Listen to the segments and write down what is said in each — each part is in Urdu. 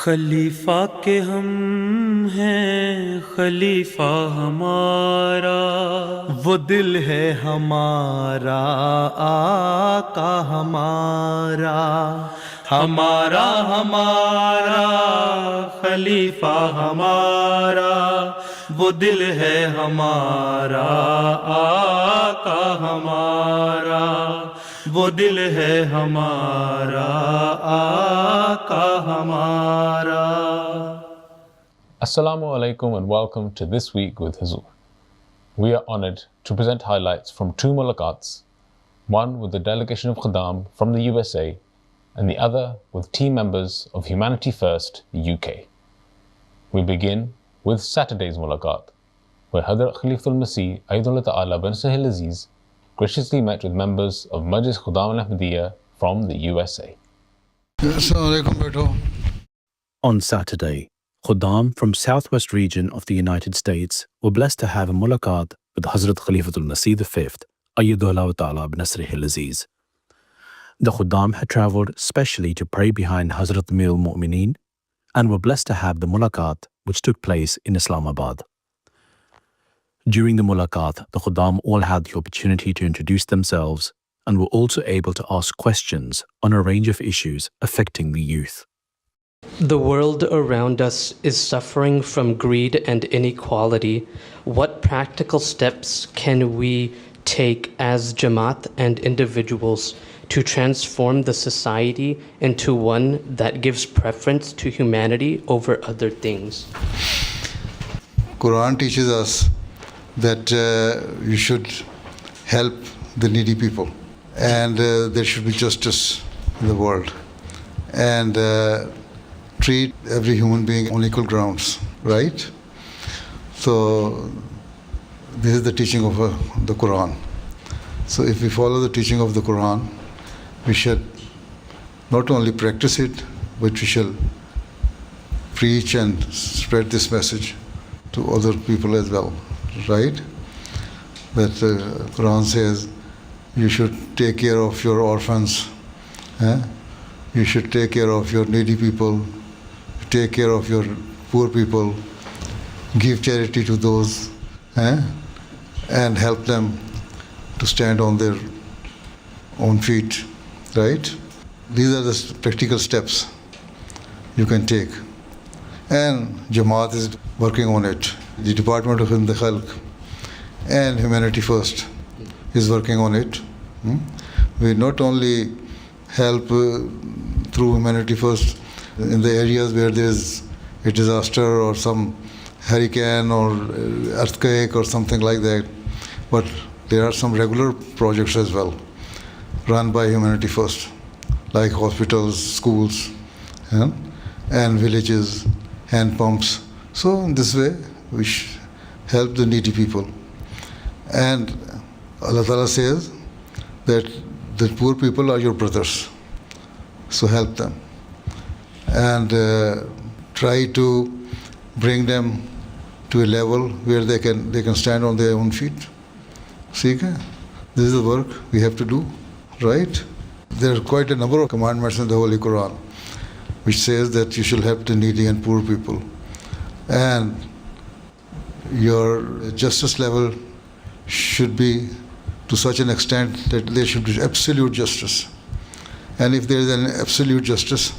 خلیفہ کے ہم ہیں خلیفہ ہمارا، وہ دل ہے ہمارا آقا ہمارا، ہمارا ہمارا خلیفہ ہمارا، وہ دل ہے ہمارا آقا ہمارا، وہ دل ہے ہمارا آقا ہمارا۔ Assalamu alaikum and welcome to This Week with Huzur. We are honored to present highlights from two mulaqats, one with the delegation of Khuddam from the USA and the other with team members of Humanity First UK. We begin with Saturday's mulaqat, where Hazrat Khalifatul Masih Ayyadullah Ta'ala bin Sahih Aziz graciously met with members of Majlis Khuddam al-Ahmadiyya from the USA. Assalamu alaikum, beto. On Saturday, Khuddam from Southwest region of the United States were blessed to have a mulaqat with Hazrat Khalifatul Masih V, Ayyadullah Ta'ala bin Sahih Aziz. The Khuddam had travelled specially to pray behind Hazrat Amir al-Mu'mineen and were blessed to have the mulaqat which took place in Islamabad. During the mulaqat, the Khuddam all had the opportunity to introduce themselves and were also able to ask questions on a range of issues affecting the youth. The world around us is suffering from greed and inequality. What practical steps can we take as Jamaat and individuals to transform the society into one that gives preference to humanity over other things? Quran teaches us that you should help the needy people, and there should be justice in the world, and treat every human being on equal grounds, right? So this is the teaching of the Quran. So if we follow the teaching of the Quran, we should not only practice it, but we shall preach and spread this message to other people as well, right? That Quran says you should take care of your orphans, you should take care of your needy people, take care of your poor people, give charity to those, and help them to stand on their own feet, right? These are the practical steps you can take. And Jamaat is working on it. The Department of Khidmat Khalq and Humanity First is working on it. We not only help through Humanity First in the areas where there is a disaster or some hurricane or earthquake or something like that, but there are some regular projects as well run by Humanity First, like hospitals, schools, and villages, hand pumps. So in this way we help the needy people. And Allah Ta'ala says that the poor people are your brothers, so help them. And try to bring them to a level where they can stand on their own feet. See, this is the work we have to do, right? There are quite a number of commandments in the Holy Quran which says that you shall help the needy and poor people. And your justice level should be to such an extent that there should be absolute justice. And if there is an absolute justice,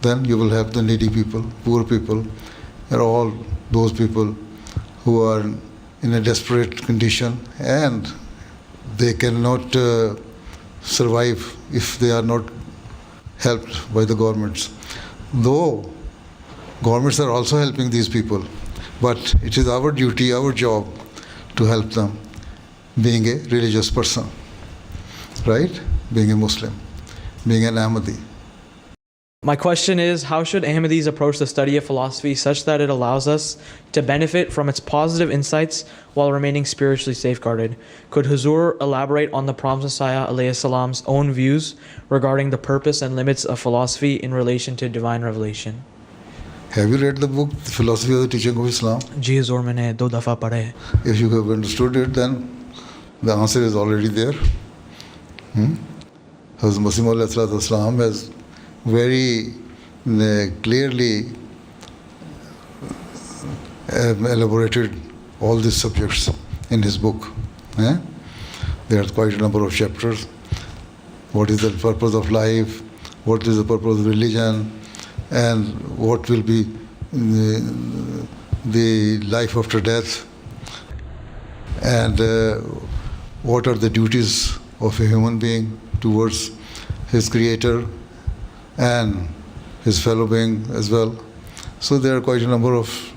then you will have the needy people, poor people, and all those people who are in a desperate condition and they cannot survive if they are not helped by the governments. Though governments are also helping these people, but it is our duty, our job to help them, being a religious person, right? Being a Muslim, being an Ahmadi. My question is, how should Ahmadis approach the study of philosophy such that it allows us to benefit from its positive insights while remaining spiritually safeguarded? Could Huzur elaborate on the Prophet Messiah ﷺ's own views regarding the purpose and limits of philosophy in relation to divine revelation? Have you read the book, The Philosophy of the Teaching of Islam? جی حضور میں نے 2 دفعہ پڑھے. If you have understood it, then the answer is already there. Hazrat Masih Maud has very clearly elaborated all these subjects in his book. There are quite a number of chapters. What is the purpose of life? What is the purpose of religion? And what will be the life after death? And what are the duties of a human being towards his creator and his fellow being as well. So there are quite a number of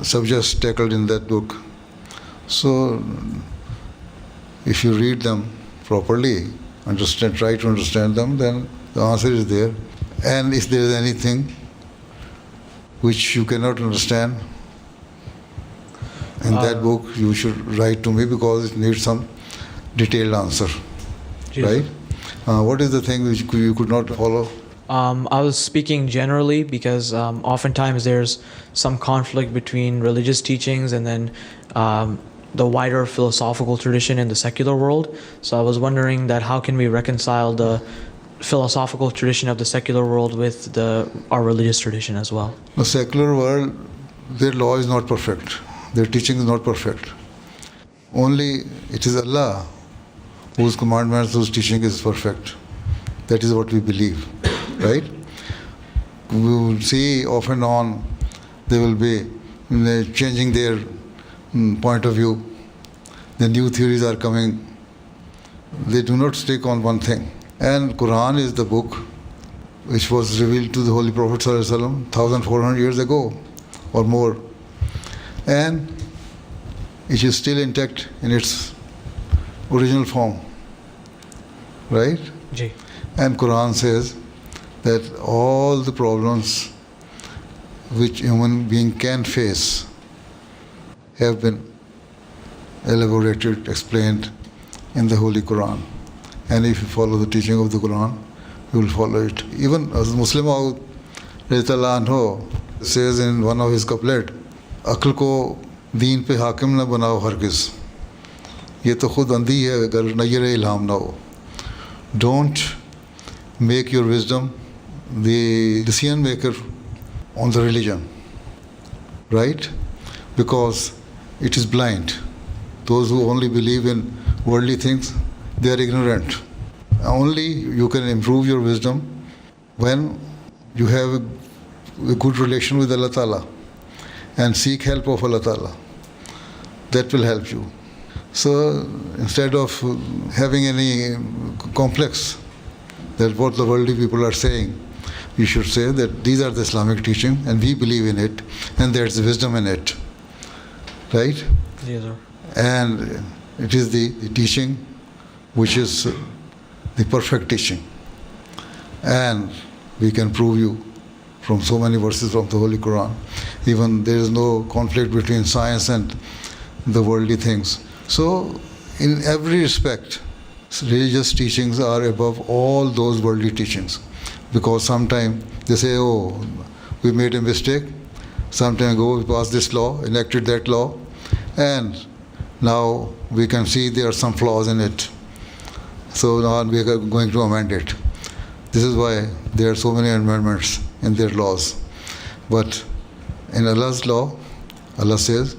subjects tackled in that book. So if you read them properly, try to understand them, then the answer is there. And if there is anything which you cannot understand in that book, you should write to me because it needs some detailed answer. Right? What is the thing which you could not follow? I was speaking generally because oftentimes there's some conflict between religious teachings and then the wider philosophical tradition in the secular world. So I was wondering that how can we reconcile the philosophical tradition of the secular world with our religious tradition as well? The secular world, their law is not perfect. Their teaching is not perfect. Only it is Allah whose commandments, whose teaching is perfect. That is what we believe, right? We will see off and on they will be changing their point of view. The new theories are coming. They do not stick on one thing. And Quran is the book which was revealed to the Holy Prophet ﷺ 1,400 years ago or more. And it is still intact in its original form. Right? Ji. And Quran says that all the problems which human being can face have been elaborated, explained in the Holy Quran. And if you follow the teaching of the Quran, you will follow it. Even as Muslim Maud says in one of his couplet, Aql ko deen pe hakim na banao hargiz. Ye to khud andhi hai agar nayyar ilham na ho. Don't make your wisdom the decision maker on the religion, right? Because it is blind. Those who only believe in worldly things, they are ignorant. Only you can improve your wisdom when you have a good relation with Allah Ta'ala and seek help of Allah Ta'ala. That will help you. So instead of having any complex that what the worldly people are saying, you should say that these are the Islamic teaching and we believe in it and there's wisdom in it. Right? Yes, sir. And it is the teaching which is the perfect teaching. And we can prove you from so many verses from the Holy Quran. Even there is no conflict between science and the worldly things. So in every respect, religious teachings are above all those worldly teachings. Because sometimes they say, oh, we made a mistake. Some time ago we passed this law, enacted that law, and now we can see there are some flaws in it. So now we are going to amend it. This is why there are so many amendments in their laws. But in Allah's law, Allah says,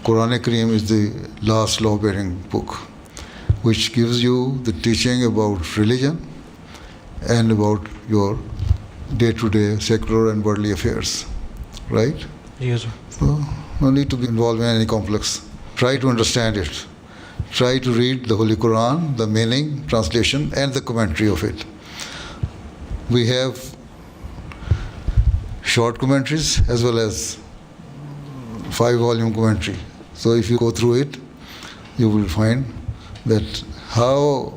Quran Kareem is the last law-bearing book, which gives you the teaching about religion and about your day-to-day secular and worldly affairs. Right? Yes, sir. So, no need to be involved in any complex. Try to understand it. Try to read the Holy Quran, the meaning, translation, and the commentary of it. We have short commentaries as well as 5-volume commentary. So if you go through it, you will find that how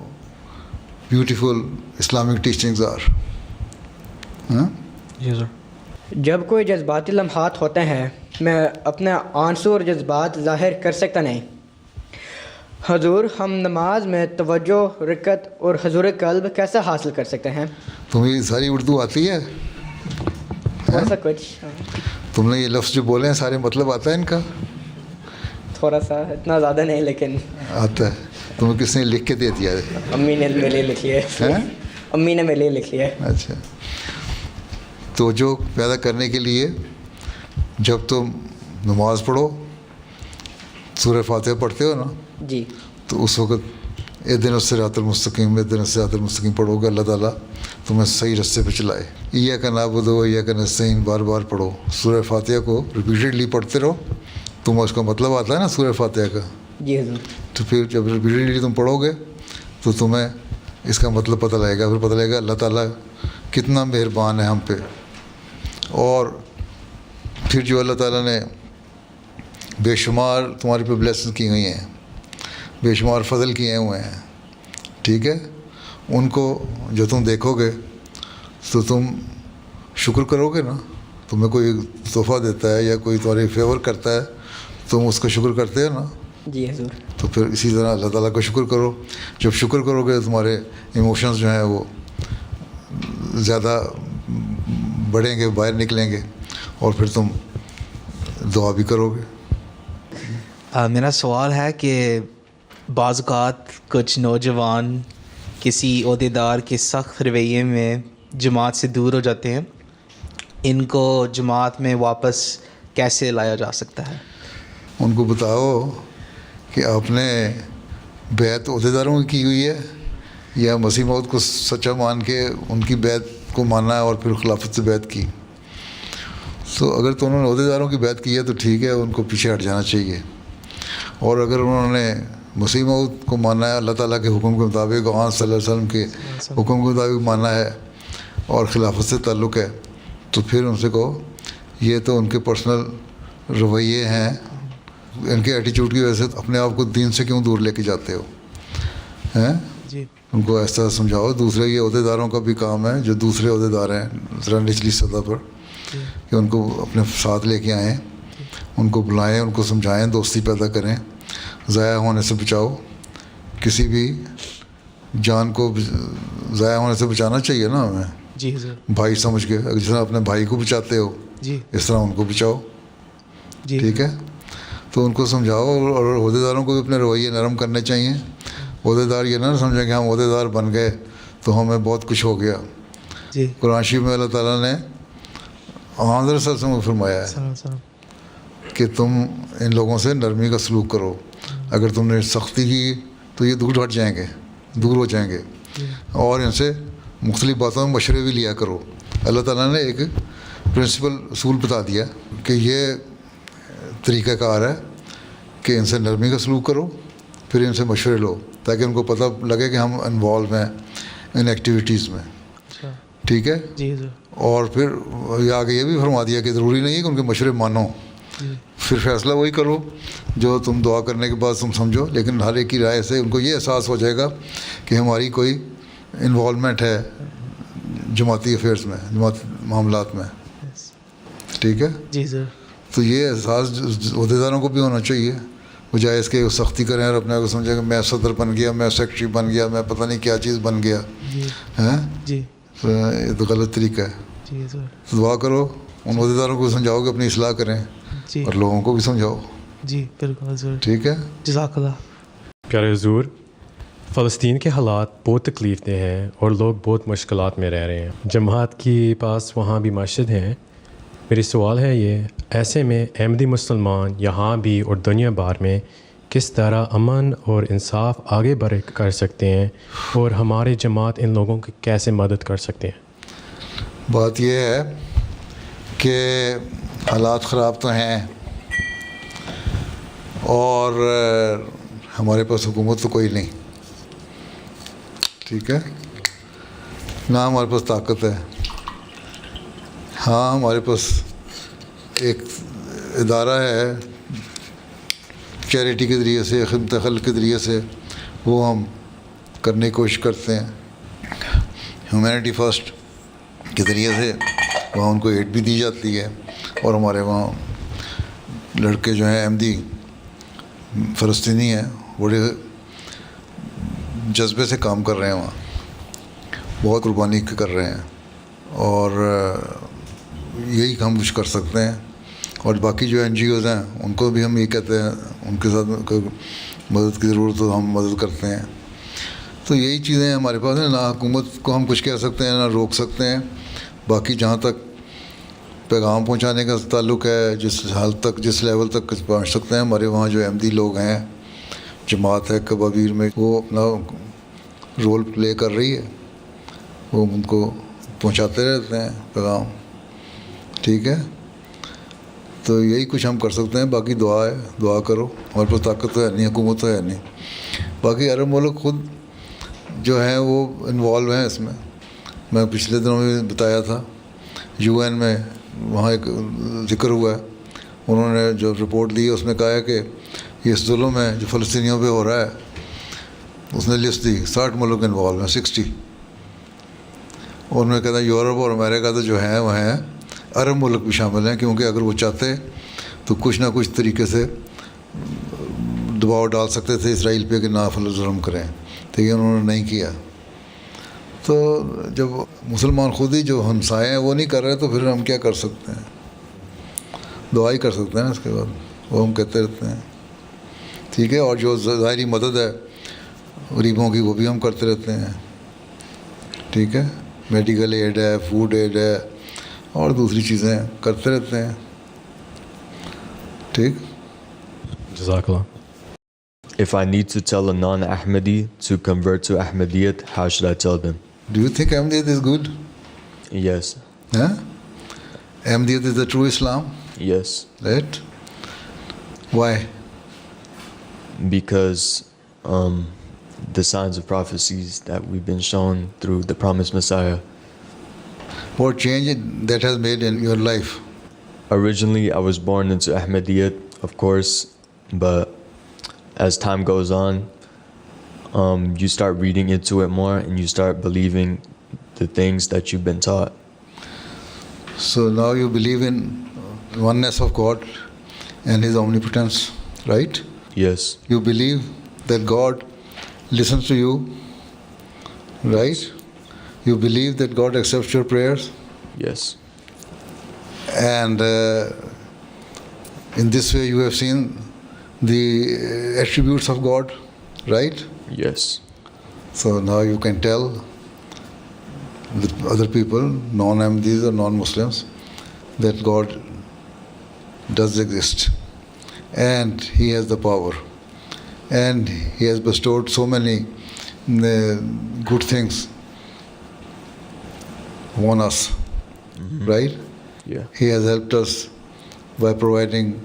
beautiful Islamic teachings are. Yes, sir. جب کوئی جذباتی لمحات ہوتے ہیں میں اپنے آنسو اور جذبات ظاہر کر سکتا نہیں. حضور ہم نماز میں توجہ رکعت اور حضور قلب کیسے حاصل کر سکتے ہیں؟ تمہیں ساری اردو آتی ہے؟ تھوڑا سا کچھ تم نے یہ لفظ جو بولے ہیں سارے مطلب آتا ہے ان کا؟ تھوڑا سا, اتنا زیادہ نہیں لیکن آتا ہے. تمہیں کس نے لکھ کے دے دیا ہے؟ امی نے میرے لیے لکھی ہے. امی نے میرے لیے لکھ لیا ہے. اچھا, توجہ پیدا کرنے کے لیے جب تم نماز پڑھو, سورہ فاتحہ پڑھتے ہو نا, جی تو اس وقت اہدنا الصراط المستقیم اہدنا الصراط المستقیم پڑھو گے, اللہ تعالیٰ تمہیں صحیح رستے پہ چلائے. ایاک نعبد و ایاک نستعین بار بار پڑھو. سورہ فاتحہ کو ریپیٹڈلی پڑھتے رہو. تم اس کا مطلب آتا ہے نا سورہ فاتحہ کا, جی حضور. تو پھر جب ریپیٹڈلی تم پڑھو گے تو تمہیں اس کا مطلب پتہ لگے گا. پھر پتہ لگے گا اللہ تعالیٰ کتنا مہربان ہے ہم پہ, اور پھر جو اللہ تعالیٰ نے بے شمار تمہارے پہ بلیسنگ کی ہوئی ہیں, بے شمار فضل کیے ہوئے ہیں, ٹھیک ہے, ان کو جو تم دیکھو گے تو تم شکر کرو گے نا. تمہیں کوئی تحفہ دیتا ہے یا کوئی تمہاری فیور کرتا ہے, تم اس کا شکر کرتے ہو نا. جی حضور. تو پھر اسی طرح اللہ تعالیٰ کا شکر کرو. جب شکر کرو گے تمہارے ایموشنز جو ہیں وہ زیادہ بڑھیں گے, باہر نکلیں گے, اور پھر تم دعا بھی کرو گے. میرا سوال ہے کہ بعض اوقات کچھ نوجوان کسی عہدیدار کے سخت رویے میں جماعت سے دور ہو جاتے ہیں, ان کو جماعت میں واپس کیسے لایا جا سکتا ہے؟ ان کو بتاؤ کہ آپ نے بیعت عہدیداروں کی ہوئی ہے یا مسیح موعود کو سچا مان کے ان کی بیعت کو ماننا ہے اور پھر خلافت سے بیعت کی. تو اگر تو انہوں نے عہدیداروں کی بیعت کی ہے تو ٹھیک ہے, ان کو پیچھے ہٹ جانا چاہیے. اور اگر انہوں نے مسیح موعود کو ماننا ہے, اللہ تعالیٰ کے حکم کے مطابق, آن صلی اللہ علیہ وسلم کے حکم کے مطابق ماننا ہے اور خلافت سے تعلق ہے, تو پھر ان سے کہو یہ تو ان کے پرسنل رویے ہیں, ان کے ایٹیچیوڈ کی وجہ سے اپنے آپ کو دین سے کیوں دور لے کے جاتے ہو ہیں. جی. ان کو ایسا سمجھاؤ. دوسرے یہ عہدیداروں کا بھی کام ہے, جو دوسرے عہدیدار ہیں ذرا نچلی سطح پر, کہ ان کو اپنے ساتھ لے کے آئیں, ان کو بلائیں, ان کو سمجھائیں, دوستی پیدا کریں, ضائع ہونے سے بچاؤ. کسی بھی جان کو ضائع ہونے سے بچانا چاہیے نا ہمیں. جی حضور. بھائی سمجھ کے, جس طرح اپنے بھائی کو بچاتے ہو جی. اس طرح ان کو بچاؤ. جی. ٹھیک ہے, تو ان کو سمجھاؤ. اور عہدیداروں کو بھی اپنے رویے نرم کرنے چاہیے. عہدیدار یہ نہ سمجھیں کہ ہم عہدیدار بن گئے تو ہمیں بہت کچھ ہو گیا. جی. قرآن شریف میں اللہ تعالیٰ نے حضرت صلی اللہ علیہ وسلم کو فرمایا ہے کہ تم ان لوگوں سے نرمی کا سلوک کرو. اگر تم نے سختی کی تو یہ دور ہٹ جائیں گے, دور ہو جائیں گے, اور ان سے مختلف باتوں میں مشورے بھی لیا کرو. اللہ تعالیٰ نے ایک پرنسپل اصول بتا دیا کہ یہ طریقہ کار ہے کہ ان سے نرمی کا سلوک کرو, پھر ان سے مشورے لو, تاکہ ان کو پتہ لگے کہ ہم انوالو ہیں ان ایکٹیویٹیز میں. ٹھیک ہے. جی. اور پھر آگے یہ بھی فرما دیا کہ ضروری نہیں ہے کہ ان کے مشورے مانو, پھر فیصلہ وہی کرو جو تم دعا کرنے کے بعد تم سمجھو, لیکن ہر ایک کی رائے سے ان کو یہ احساس ہو جائے گا کہ ہماری کوئی انوالومنٹ ہے جماعتی افیئرس میں, جماعتی معاملات میں. ٹھیک ہے. جی سر. تو یہ احساس عہدیداروں کو بھی ہونا چاہیے, بجائے اس کے سختی کریں اور اپنے آپ کو سمجھیں کہ میں صدر بن گیا, میں سیکٹری بن گیا, میں پتہ نہیں کیا چیز بن گیا. ہیں. جی. یہ تو غلط طریقہ ہے. جی سر. دعا کرو, ان عہدیداروں کو سمجھاؤ کہ اپنی اصلاح کریں, اور لوگوں کو بھی سمجھاؤ. جی بالکل سر. ٹھیک ہے. جزاک اللہ. پیارے حضور, فلسطین کے حالات بہت تکلیف دہ ہیں اور لوگ بہت مشکلات میں رہ رہے ہیں. جماعت کے پاس وہاں بھی مسجد ہیں. میری سوال ہے یہ, ایسے میں احمدی مسلمان یہاں بھی اور دنیا بھر میں کس طرح امن اور انصاف آگے بڑھ کر سکتے ہیں, اور ہماری جماعت ان لوگوں کی کیسے مدد کر سکتے ہیں؟ بات یہ ہے کہ حالات خراب تو ہیں, اور ہمارے پاس حکومت تو کوئی نہیں. ٹھیک ہے. نہ ہمارے پاس طاقت ہے. ہاں ہمارے پاس ایک ادارہ ہے چیریٹی کے ذریعے سے, خدمت خلق کے ذریعے سے, وہ ہم کرنے کی کوشش کرتے ہیں. ہیومینٹی فرسٹ کے ذریعے سے وہاں ان کو ایڈ بھی دی جاتی ہے, اور ہمارے وہاں لڑکے جو ہیں احمدی فلسطینی ہیں بڑے جذبے سے کام کر رہے ہیں, وہاں بہت قربانی کر رہے ہیں, اور یہی ہم کچھ کر سکتے ہیں. اور باقی جو این جی اوز ہیں ان کو بھی ہم یہ کہتے ہیں ان کے ساتھ مدد کی ضرورت ہو تو ہم مدد کرتے ہیں. تو یہی چیزیں ہمارے پاس ہیں. نہ حکومت کو ہم کچھ کہہ سکتے ہیں نہ روک سکتے ہیں. باقی جہاں تک پیغام پہنچانے کا تعلق ہے, جس حال تک جس لیول تک پہنچ سکتے ہیں, ہمارے وہاں جو احمدی لوگ ہیں, جماعت ہے کبابیر میں, وہ اپنا رول پلے کر رہی ہے, وہ ان کو پہنچاتے رہتے ہیں پیغام. ٹھیک ہے, تو یہی کچھ ہم کر سکتے ہیں. باقی دعا ہے, دعا کرو. ہمارے پاس طاقت تو ہے نہیں, حکومت تو ہے نہیں. باقی عرب ملک خود جو ہیں وہ انوالو ہیں اس میں. میں پچھلے دنوں میں بتایا تھا, UN میں وہاں ایک ذکر ہوا ہے, انہوں نے جو رپورٹ دی اس میں کہا ہے کہ یہ ظلم ہے جو فلسطینیوں پہ ہو رہا ہے. اس نے لسٹ دی 60 ملک انوالو ہیں, 60. اور میں کہتا ہوں یورپ اور امریکہ تو جو ہیں وہ ہیں, عرب ملک بھی شامل ہیں, کیونکہ اگر وہ چاہتے تو کچھ نہ کچھ طریقے سے دباؤ ڈال سکتے تھے اسرائیل پہ کہ نا ظلم کریں. ٹھیک ہے, انہوں نے نہیں کیا. تو جب مسلمان خود ہی جو ہمسائے ہیں وہ نہیں کر رہے تو پھر ہم کیا کر سکتے ہیں؟ دعا ہی کر سکتے ہیں. اس کے بعد وہ ہم کہتے رہتے ہیں. ٹھیک ہے, اور جو ظاہری مدد ہے غریبوں کی وہ بھی ہم کرتے رہتے ہیں. ٹھیک ہے, میڈیکل ایڈ ہے, فوڈ ایڈ ہے, اور دوسری چیزیں کرتے رہتے ہیں. ٹھیک. جزاک اللہ. If I need to tell a non-Ahmadi to convert to Ahmadiyyat, how should I tell them? Do you think Ahmadiyyat is good? Yes. Huh? Ahmadiyyat is the true Islam? Yes. Right? Why? Because the signs of prophecies that we've been shown through the promised Messiah. What change that has made in your life? Originally, I was born into Ahmadiyyat, of course, but as time goes on, you start reading into it more and you start believing the things that you've been taught. So now you believe in oneness of God and His omnipotence, right? Yes. You believe that God listens to you, right? You believe that God accepts your prayers. Yes. And in this way you have seen the attributes of God, right? Yes. So now you can tell the other people, non-Ahmadis or non-Muslims, that God does exist and He has the power and He has bestowed so many good things on us, right? Yeah. He has helped us by providing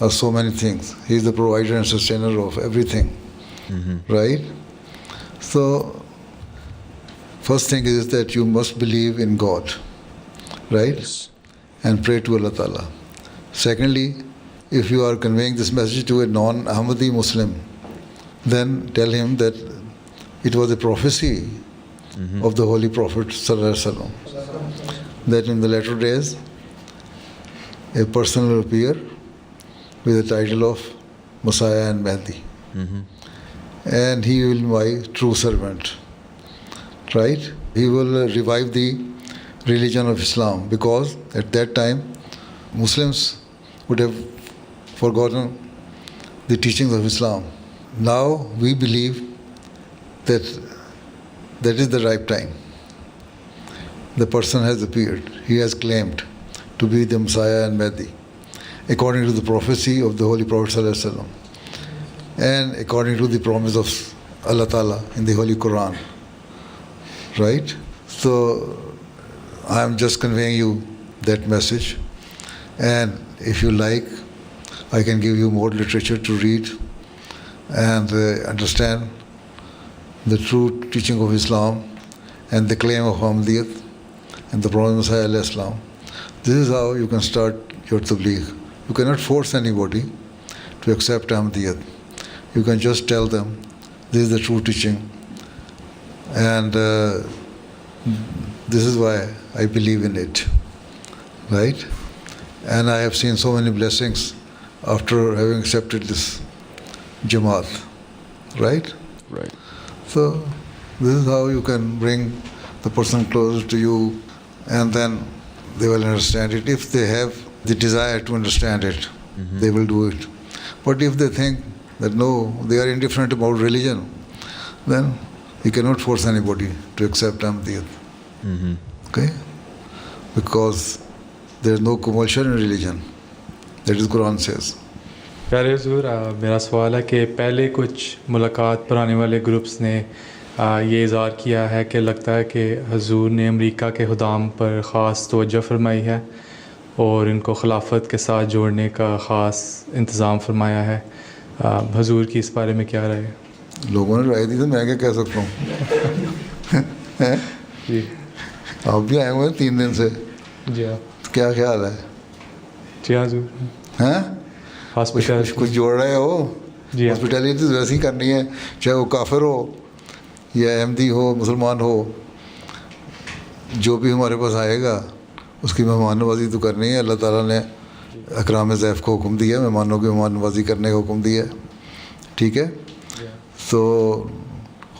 us so many things. He is the provider and sustainer of everything, right? So first thing is that you must believe in God, right? Yes. And pray to Allah Ta'ala. Secondly, if you are conveying this message to a non-Ahmadi Muslim, then tell him that it was a prophecy of the Holy Prophet Sallallahu Alaihi Wasallam, that in the latter days a person will appear with the title of Messiah and Mahdi. And he will be my true servant, right? He will revive the religion of Islam, because at that time Muslims would have forgotten the teachings of Islam. Now we believe that that is the right time. The person has appeared. He has claimed to be the Messiah and Mahdi, according to the prophecy of the Holy Prophet Sallallahu Alaihi Wasallam and according to the promise of Allah Ta'ala in the Holy Quran, right? So I am just conveying you that message, and if you like, I can give you more literature to read and understand the true teaching of Islam and the claim of Ahmadiyyat and the Prophet Messiah alayhi salam. This is how you can start your tabligh. You cannot force anybody to accept Ahmadiyyat. You can just tell them this is the true teaching, and this is why I believe in it, right? And I have seen so many blessings after having accepted this Jamaat, right? Right. So this is how you can bring the person closer to you, and then they will understand it. If they have the desire to understand it, they will do it. But if they think that no, they are indifferent about religion, then You cannot force anybody to accept Ahmadiyyat. Okay? Because there is no compulsion in religion. That is Quran says. پیارے حضور میرا سوال ہے کہ پہلے کچھ ملاقات پر آنے والے گروپس نے یہ اظہار کیا ہے کہ لگتا ہے کہ حضور نے امریکہ کے خدام پر خاص توجہ فرمائی ہے اور ان کو خلافت کے ساتھ جوڑنے کا خاص انتظام فرمایا ہے. حضور کی اس بارے میں کیا رائے ہے؟ لوگوں نے رائے دی تو میں کیا کہہ سکتا ہوں. جی آپ بھی آئے ہوئے ہیں 3 دن سے. جی کیا خیال ہے؟ جی حضور ہیں ہاسپٹل کچھ جوڑ رہے ہو؟ جی ہاسپٹیلٹی ویسی کرنی ہے، چاہے وہ کافر ہو یا احمدی ہو مسلمان ہو، جو بھی ہمارے پاس آئے گا اس کی مہمان نوازی تو کرنی ہے. اللہ تعالیٰ نے اکرام ضیف کو حکم دیا، مہمانوں کی مہمان نوازی کرنے کا حکم دیا. ٹھیک ہے، تو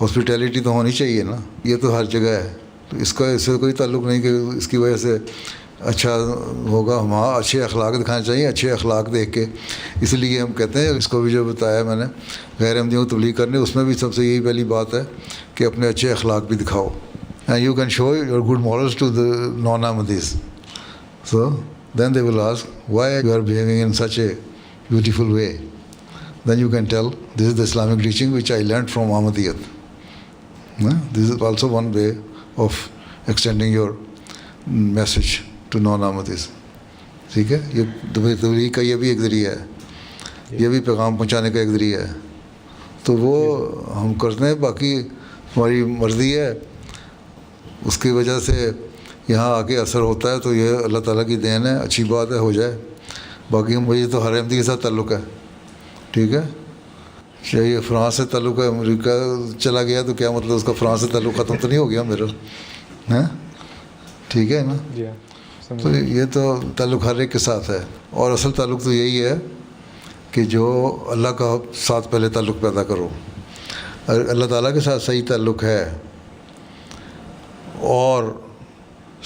ہاسپٹیلٹی تو ہونی چاہیے نا. یہ تو ہر جگہ ہے، تو اس سے کوئی تعلق نہیں کہ اس کی وجہ سے اچھا ہوگا. ہم اچھے اخلاق دکھانے چاہیے، اچھے اخلاق دیکھ کے. اس لیے ہم کہتے ہیں، اس کو بھی جو بتایا میں نے غیر احمدیوں کو تبلیغ کرنے، اس میں بھی سب سے یہی پہلی بات ہے کہ اپنے اچھے اخلاق بھی دکھاؤ. And you can show your good morals to the non Ahmadis. So then they will ask why you are behaving in such a beautiful way. Then you can tell this is the Islamic teaching which I learned from Ahmadiyyat. This is also one way of extending your message to non-Ahmadis. ٹھیک ہے، یہ تبلیغ کا یہ بھی ایک ذریعہ ہے، یہ بھی پیغام پہنچانے کا ایک ذریعہ ہے. تو وہ ہم کرتے ہیں، باقی ہماری مرضی ہے. اس کی وجہ سے یہاں آ کے اثر ہوتا ہے تو یہ اللہ تعالیٰ کی دین ہے، اچھی بات ہے، ہو جائے. باقی مجھے تو ہر احمدی کے ساتھ تعلق ہے. ٹھیک ہے، چاہیے فرانس سے تعلق ہے، امریکہ چلا گیا تو کیا مطلب اس کا فرانس سے تعلق ختم تو نہیں ہو گیا میرا. ہیں ٹھیک ہے نا. تو یہ تو تعلق ہر ایک کے ساتھ ہے، اور اصل تعلق تو یہی ہے کہ جو اللہ کا ساتھ پہلے تعلق پیدا کرو. اللہ تعالیٰ کے ساتھ صحیح تعلق ہے اور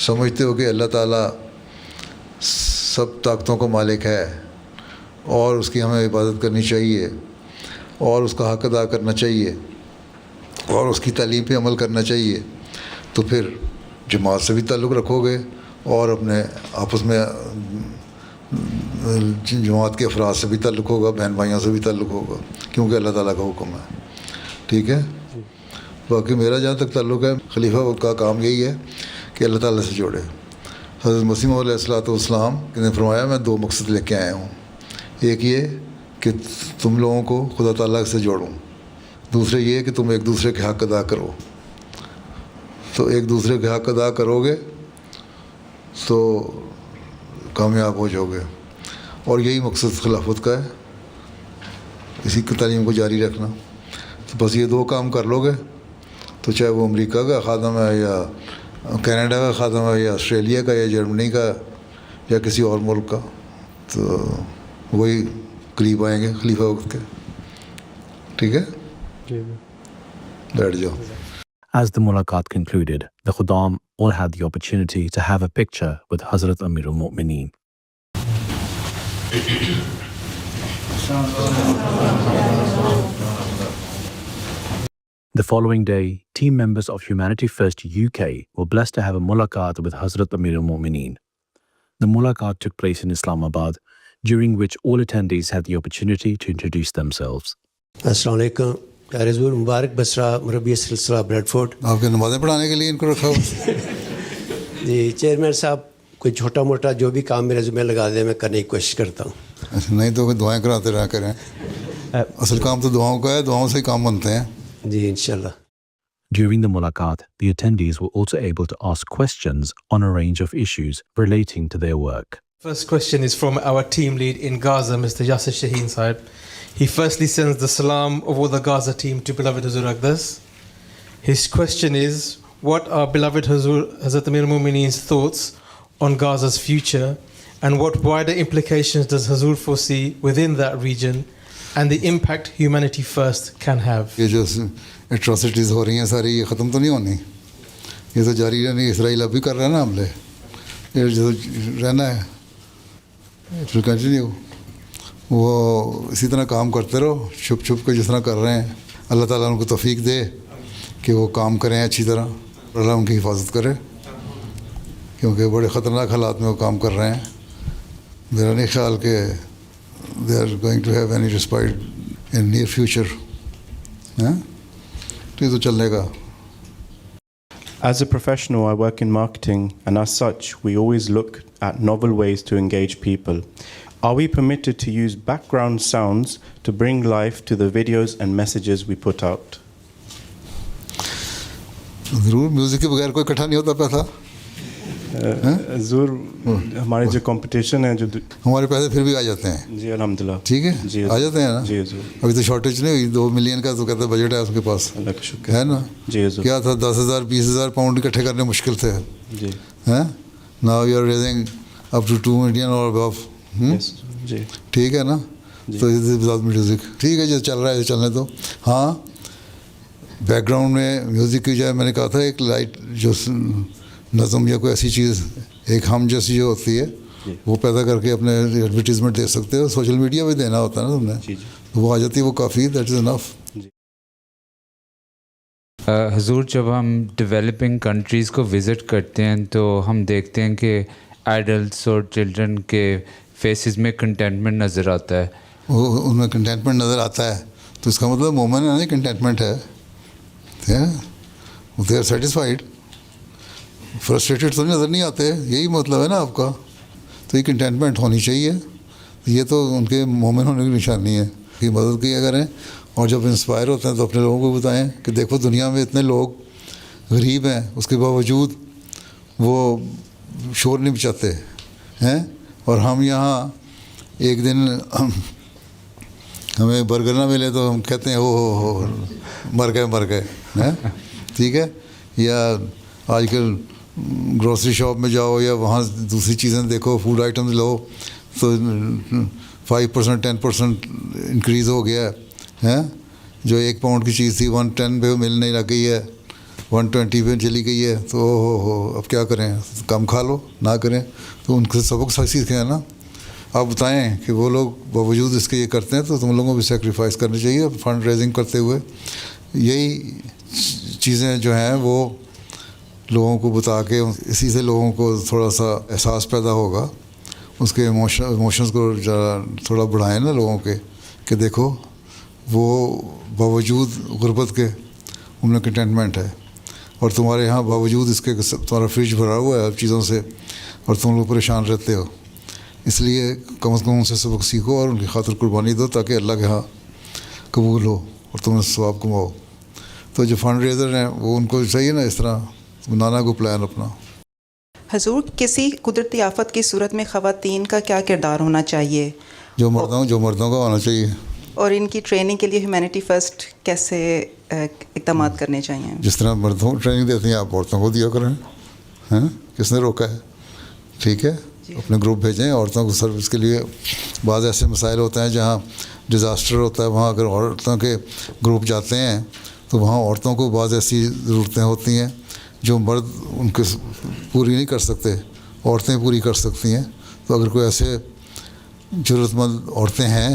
سمجھتے ہو کہ اللہ تعالیٰ سب طاقتوں کا مالک ہے اور اس کی ہمیں عبادت کرنی چاہیے اور اس کا حق ادا کرنا چاہیے اور اس کی تعلیم پہ عمل کرنا چاہیے، تو پھر جماعت سے بھی تعلق رکھو گے اور اپنے آپس میں جماعت کے افراد سے بھی تعلق ہوگا، بہن بھائیوں سے بھی تعلق ہوگا، کیونکہ اللہ تعالیٰ کا حکم ہے. ٹھیک ہے. باقی میرا جہاں تک تعلق ہے، خلیفہ کا کام یہی ہے کہ اللہ تعالیٰ سے جوڑے. حضرت مسیح علیہ الصلوۃ والسلام نے فرمایا میں 2 مقصد لے کے آیا ہوں. ایک یہ کہ تم لوگوں کو خدا تعالیٰ سے جوڑوں، دوسرے یہ کہ تم ایک دوسرے کے حق ادا کرو. تو ایک دوسرے کے حق ادا کرو گے تو کامیاب ہو جاؤ گے، اور یہی مقصد خلافت کا ہے، اسی کی تعلیم کو جاری رکھنا. تو بس یہ 2 کام کر لو گے تو چاہے وہ امریکہ کا خادم ہے یا کینیڈا کا خادم ہے یا آسٹریلیا کا یا جرمنی کا یا کسی اور ملک کا، تو وہی قریب آئیں گے خلیفہ وقت کے. ٹھیک ہے، بیٹھ جاؤ. As the mulaqat concluded, the Khuddam all had the opportunity to have a picture with Hazrat Amir al-Mu'mineen. The following day, team members of Humanity First UK were blessed to have a mulaqat with Hazrat Amir al-Mu'mineen. The mulaqat took place in Islamabad, during which all attendees had the opportunity to introduce themselves. السلام علیکم. پیارے حضور مبارک بسرا مربی سلسلہ بریڈ فورڈ. آپ کے نمازیں پڑھانے کے لیے ان کو رکھا ہوا. جی چیئرمین صاحب، کوئی چھوٹا موٹا جو بھی کام میرے ذمہ لگا دیں میں کرنے کی کوشش کرتا ہوں. اچھا، نہیں تو دعائیں کراتے رہا کریں. اصل کام تو دعاؤں کا ہے، دعاؤں سے ہی کام بنتے ہیں. جی انشاءاللہ. During the mulaqat, the attendees were also able to ask questions on a range of issues relating to their work. First question is from our team lead in Gaza, Mr. Yasser Shaheen Sahib. He firstly sends the salam of all the Gaza team to beloved Hazur Aqdas. His question is, what are beloved Hazrat Amir al-Mu'mineen's thoughts on Gaza's future, and what wider implications does Hazur foresee within that region and the impact Humanity First can have? یہ جو اٹراسٹیز ہو رہی ہیں ساری، یہ ختم تو نہیں ہونی، یہ تو جاری رہنی. اسرائیل اب بھی کر رہا ہے نا حملے، یہ جو رہنا ہے پھر کنٹینیو. وہ اسی طرح کام کرتے رہو چھپ چھپ کے جس طرح کر رہے ہیں. اللہ تعالیٰ ان کو توفیق دے کہ وہ کام کریں اچھی طرح, اللہ ان کی حفاظت کرے, کیونکہ بڑے خطرناک حالات میں وہ کام کر رہے ہیں. میرا نہیں خیال کہ they are going to have any respite in near future. تو یہ تو چلنے کا. As a professional, I work in marketing, and as such, we always look at novel ways to engage people. Are we permitted to use background sounds to bring life to the videos and messages we put out? ضرور, میوزک کے بغیر کوئی اکٹھا نہیں ہوتا پیسہ. ضرور ہمارے جو کمپٹیشن ہے جو ہمارے پیسے پھر بھی آ جاتے ہیں. جی الحمدللہ. ٹھیک ہے, جی آ جاتے ہیں نا. جی ضرور. ابھی تو شارٹیج نہیں ہوئی, 2 ملین کا تو کہتے ہیں بجٹ ہے اس کے پاس. اللہ کا شکر ہے نا. جی ضرور. کیا تھا 10,000 20,000 پاؤنڈ اکٹھے کرنے مشکل تھے. جی. Now you are raising up to 2 million اور ابو. جی ٹھیک ہے نا. تو میوزک ٹھیک ہے جو چل رہا ہے چلنے دو. ہاں بیک گراؤنڈ میں میوزک کی جائے, میں نے کہا تھا ایک لائٹ جو نظم یا کوئی ایسی چیز, ایک ہم جیسی جو ہوتی ہے وہ پیدا کر کے اپنے ایڈورٹیزمنٹ دے سکتے ہو. سوشل میڈیا پہ دینا ہوتا ہے نا تم نے, تو وہ آ جاتی ہے, وہ کافی, دیٹ از انف. حضور, جب ہم ڈیولپنگ کنٹریز کو وزٹ کرتے ہیں تو ہم دیکھتے ہیں کہ ایڈلٹس اور چلڈرن کے فیسز میں کنٹینٹمنٹ نظر آتا ہے. وہ ان میں کنٹینٹمنٹ نظر آتا ہے تو اس کا مطلب مومن ہے نہیں, کنٹینٹمنٹ ہے. They are satisfied. فرسٹریٹڈ تو نظر نہیں آتے, یہی مطلب ہے نا آپ کا. تو یہ کنٹینٹمنٹ ہونی چاہیے. یہ تو ان کے مومن ہونے کی نشانی ہے کہ مدد کیا کریں, اور جب انسپائر ہوتے ہیں تو اپنے لوگوں کو بتائیں کہ دیکھو دنیا میں اتنے لوگ غریب ہیں, اس کے باوجود وہ شور نہیں مچاتے ہیں, اور ہم یہاں ایک دن ہمیں برگر نہ ملے تو ہم کہتے ہیں او مر گئے. ٹھیک ہے. یا آج کل گروسری شاپ میں جاؤ یا وہاں دوسری چیزیں دیکھو, فوڈ آئٹمز لو تو 5% 10% انکریز ہو گیا ہے. جو 1 پاؤنڈ کی چیز تھی 110 پہ ملنے لگ گئی ہے, 120 پہ چلی گئی ہے. تو اب کیا کریں, کم کھا لو, نہ کریں. تو ان سے سبق سیکھیں نا. آپ بتائیں کہ وہ لوگ باوجود اس کے یہ کرتے ہیں, تو تم لوگوں کو بھی سیکریفائس کرنی چاہیے فنڈ ریزنگ کرتے ہوئے. یہی چیزیں جو ہیں وہ لوگوں کو بتا کے, اسی سے لوگوں کو تھوڑا سا احساس پیدا ہوگا, اس کے ایموشنز کو تھوڑا بڑھائیں نا لوگوں کے, کہ دیکھو وہ باوجود غربت کے ان میں کنٹینٹمنٹ ہے, اور تمہارے یہاں باوجود اس کے تمہارا فریج بھرا ہوا ہے اب چیزوں سے, اور تم لوگ پریشان رہتے ہو. اس لیے کم از کم ان سے سبق سیکھو اور ان کی خاطر قربانی دو, تاکہ اللہ کے ہاں قبول ہو اور تم ثواب کماؤ. تو جو فنڈ ریزر ہیں وہ ان کو چاہیے نا اس طرح بنانا کو پلان اپنا. حضور, کسی قدرتی آفت کی صورت میں خواتین کا کیا کردار ہونا چاہیے؟ جو مردوں کا ہونا چاہیے. اور ان کی ٹریننگ کے لیے ہیومینٹی فرسٹ کیسے اقدامات کرنے چاہیے؟ جس طرح مردوں کو ٹریننگ دیتے ہیں آپ عورتوں کو دیا کریں. کس نے روکا ہے؟ ٹھیک ہے. اپنے گروپ بھیجیں عورتوں کو سروس کے لیے. بعض ایسے مسائل ہوتے ہیں جہاں ڈیزاسٹر ہوتا ہے, وہاں اگر عورتوں کے گروپ جاتے ہیں تو وہاں عورتوں کو بعض ایسی ضرورتیں ہوتی ہیں جو مرد ان کے پوری نہیں کر سکتے, عورتیں پوری کر سکتی ہیں. تو اگر کوئی ایسے ضرورت مند عورتیں ہیں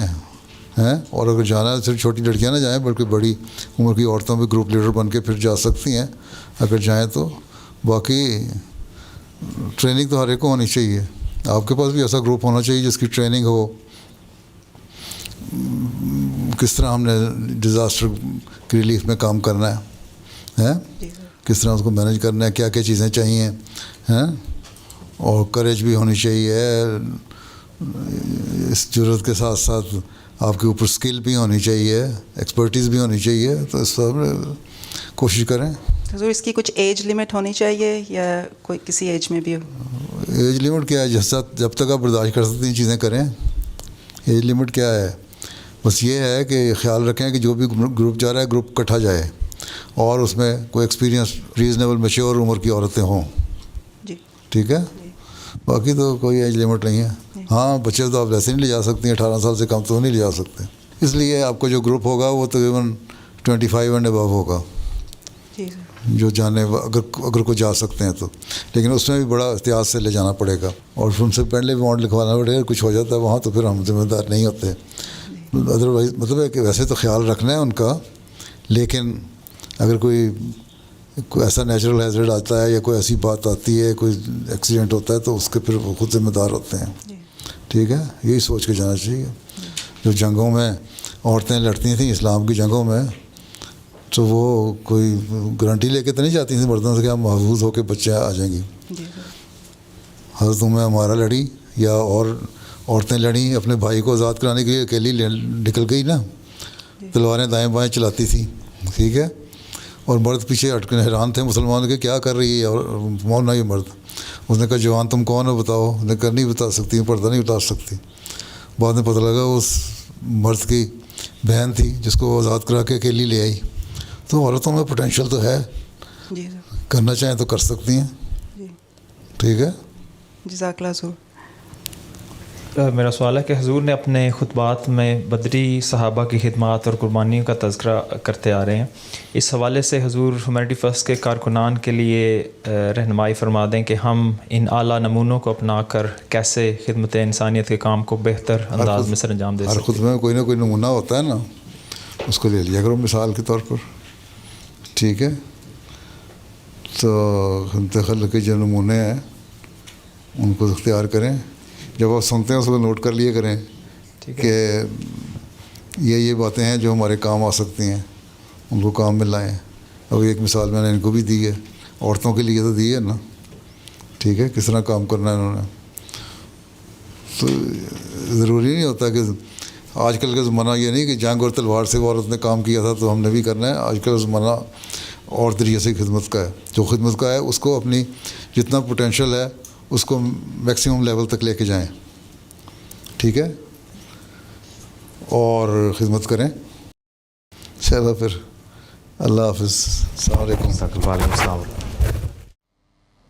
اور اگر جانا ہے, صرف چھوٹی لڑکیاں نہ جائیں بلکہ بڑی عمر کی عورتوں بھی گروپ لیڈر بن کے پھر جا سکتی ہیں اگر جائیں تو. باقی ٹریننگ تو ہر ایک کو ہونی چاہیے. آپ کے پاس بھی ایسا گروپ ہونا چاہیے جس کی ٹریننگ ہو, کس طرح ہم نے ڈیزاسٹر کی ریلیف میں کام کرنا ہے, کس طرح اس کو مینیج کرنا ہے, کیا کیا چیزیں چاہیے, اور کریج بھی ہونی چاہیے. اس ضرورت کے ساتھ ساتھ آپ کے اوپر اسکل بھی ہونی چاہیے, ایکسپرٹیز بھی ہونی چاہیے. تو اس طرح کوشش کریں. حضور, اس کی کچھ ایج لمٹ ہونی چاہیے یا کوئی کسی ایج میں بھی ہو؟ ایج لمٹ کیا ہے؟ جب تک آپ برداشت کر سکتے ہیں چیزیں کریں. ایج لمٹ کیا ہے؟ بس یہ ہے کہ خیال رکھیں کہ جو بھی گروپ جا رہا ہے گروپ اکٹھا جائے, اور اس میں کوئی ایکسپیرینس ریزنیبل میچور عمر کی عورتیں ہوں. جی ٹھیک ہے. باقی تو کوئی ایج لمٹ نہیں ہے. ہاں بچے تو آپ ویسے نہیں لے جا سکتے, 18 سال سے کم تو نہیں لے جا سکتے. اس لیے آپ کا جو گروپ ہوگا وہ تقریباً 25 اینڈ ابو ہوگا جو جانے, اگر کوئی جا سکتے ہیں تو. لیکن اس میں بھی بڑا احتیاط سے لے جانا پڑے گا, اور ان سے پہلے بھی وانٹ لکھوانا پڑے گا. کچھ ہو جاتا ہے وہاں تو پھر ہم ذمہ دار نہیں ہوتے. ادروائز مطلب ہے کہ ویسے تو خیال رکھنا ہے ان کا, لیکن اگر کوئی ایسا نیچرل ہیزرڈ آتا ہے یا کوئی ایسی بات آتی ہے, کوئی ایکسیڈنٹ ہوتا ہے, تو اس کے پھر وہ خود ذمہ دار ہوتے ہیں. ٹھیک ہے, یہی سوچ کے جانا چاہیے. جو جنگوں میں عورتیں لڑتی تھیں اسلام کی جنگوں میں, تو وہ کوئی گارنٹی لے کے تو نہیں جاتی تھیں مردوں سے کہ ہم محفوظ ہو کے بچے آ جائیں گی. حضرت ہمارا لڑی یا اور عورتیں لڑیں اپنے بھائی کو آزاد کرانے کے لیے, اکیلی نکل گئی نا, تلواریں دائیں بائیں چلاتی تھیں. ٹھیک ہے, اور مرد پیچھے اٹکے حیران تھے مسلمانوں کے, کیا کر رہی ہے اور مولانا یہ مرد. اس نے کہا جوان تم کون ہو بتاؤ. اس نے کہا نہیں بتا سکتی, پردہ نہیں اتار سکتی. بعد میں پتہ لگا اس مرد کی بہن تھی جس کو وہ آزاد کرا کے اکیلی لے آئی. تو عورتوں میں پوٹینشیل تو ہے, کرنا چاہیں تو کر سکتی ہیں. ٹھیک ہے, جزاک اللہ حضور. میرا سوال ہے کہ حضور نے اپنے خطبات میں بدری صحابہ کی خدمات اور قربانیوں کا تذکرہ کرتے آ رہے ہیں. اس حوالے سے حضور ہیومینٹی فرسٹ کے کارکنان کے لیے رہنمائی فرما دیں کہ ہم ان اعلیٰ نمونوں کو اپنا کر کیسے خدمت انسانیت کے کام کو بہتر انداز میں سر انجام دے سکتے ہیں. ہر خطبے میں کوئی نہ کوئی نمونہ ہوتا ہے نا, اس کو لے لیا کرو مثال کے طور پر. ٹھیک ہے, تو خدمت خلق کے جو نمونے ہیں ان کو اختیار کریں. جب آپ سنتے ہیں اس کو نوٹ کر لیے کریں کہ یہ باتیں ہیں جو ہمارے کام آ سکتی ہیں, ان کو کام میں لائیں. اب ایک مثال میں نے ان کو بھی دی ہے, عورتوں کے لیے تو دی ہے نا. ٹھیک ہے, کس طرح کام کرنا ہے انہوں نے. تو ضروری نہیں ہوتا کہ آج کل کا زمانہ یہ نہیں کہ جنگ اور تلوار سے وہ عورت نے کام کیا تھا تو ہم نے بھی کرنا ہے. آج کل کا زمانہ اور طریقے سے خدمت کا ہے. جو خدمت کا ہے اس کو اپنی جتنا پوٹینشیل ہے اس کو میکسیمم لیول تک لے کے جائیں. ٹھیک ہے, اور خدمت کریں. چلو پھر اللہ حافظ. السلام علیکم.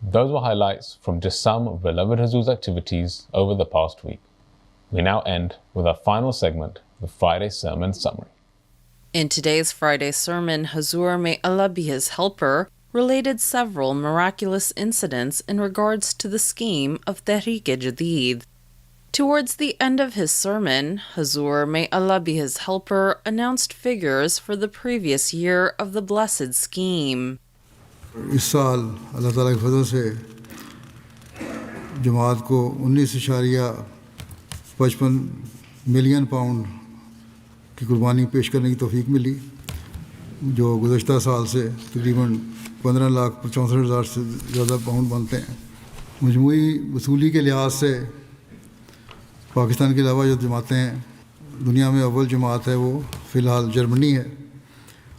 Those were highlights from just some of beloved Hazur's activities over the past week. We now end with our final segment, the Friday Sermon Summary. In today's Friday sermon, Hazur, may Allah be his helper, related several miraculous incidents in regards to the scheme of Tehreek-e-Jadid. Towards the end of his sermon, Hazur, may Allah be his helper, announced figures for the previous year of the blessed scheme. اس سال اللہ تعالیٰ کے فضل سے جماعت کو 19.55 ملین پاؤنڈ کی قربانی پیش کرنے کی توفیق ملی, جو گزشتہ سال سے تقریباً 15,64,000 سے زیادہ پاؤنڈ بنتے ہیں. مجموعی وصولی کے لحاظ سے پاکستان کے علاوہ جو جماعتیں ہیں, دنیا میں اول جماعت ہے وہ فی الحال جرمنی ہے,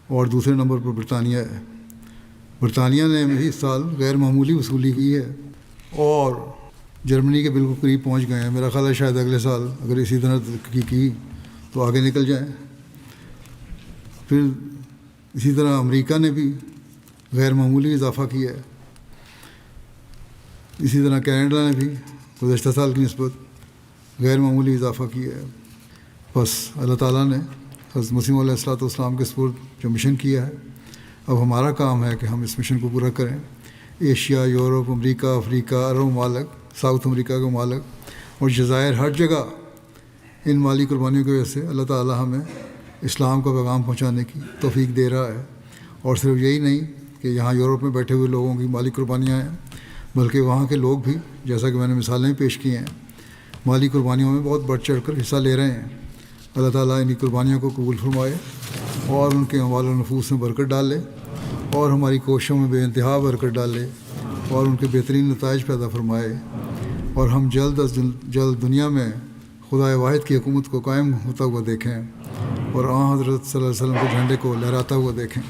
اور دوسرے نمبر پر برطانیہ ہے. برطانیہ نے اس سال غیر معمولی وصولی کی ہے اور جرمنی کے بالکل قریب پہنچ گئے ہیں. میرا خیال ہے شاید اگلے سال اگر اسی طرح ترقی کی تو آگے نکل جائیں. پھر اسی طرح امریکہ نے بھی غیر معمولی اضافہ کیا ہے. اسی طرح کینیڈا نے بھی گزشتہ سال کی نسبت غیر معمولی اضافہ کیا ہے. بس اللہ تعالیٰ نے حضرت مسیح علیہ الصلوۃ والسلام کے سپرد جو مشن کیا ہے, اب ہمارا کام ہے کہ ہم اس مشن کو پورا کریں. ایشیا, یورپ, امریکہ, افریقہ, عرب ممالک, ساؤتھ امریکہ کے ممالک اور جزائر, ہر جگہ ان مالی قربانیوں کی وجہ سے اللہ تعالیٰ ہمیں اسلام کا پیغام پہنچانے کی توفیق دے رہا ہے. اور صرف یہی نہیں کہ یہاں یورپ میں بیٹھے ہوئے لوگوں کی مالی قربانیاں ہیں, بلکہ وہاں کے لوگ بھی, جیسا کہ میں نے مثالیں پیش کی ہیں, مالی قربانیوں میں بہت بڑھ چڑھ کر حصہ لے رہے ہیں. اللہ تعالیٰ انہی قربانیوں کو قبول فرمائے اور ان کے اموال و نفوس میں برکت ڈالے اور ہماری کوششوں میں بے انتہا برکت ڈالے اور ان کے بہترین نتائج پیدا فرمائے, اور ہم جلد از جلد دنیا میں خدا واحد کی حکومت کو قائم ہوتا ہوا دیکھیں اور حضرت صلی اللہ علیہ وسلم کے جھنڈے کو لہراتا ہوا دیکھیں.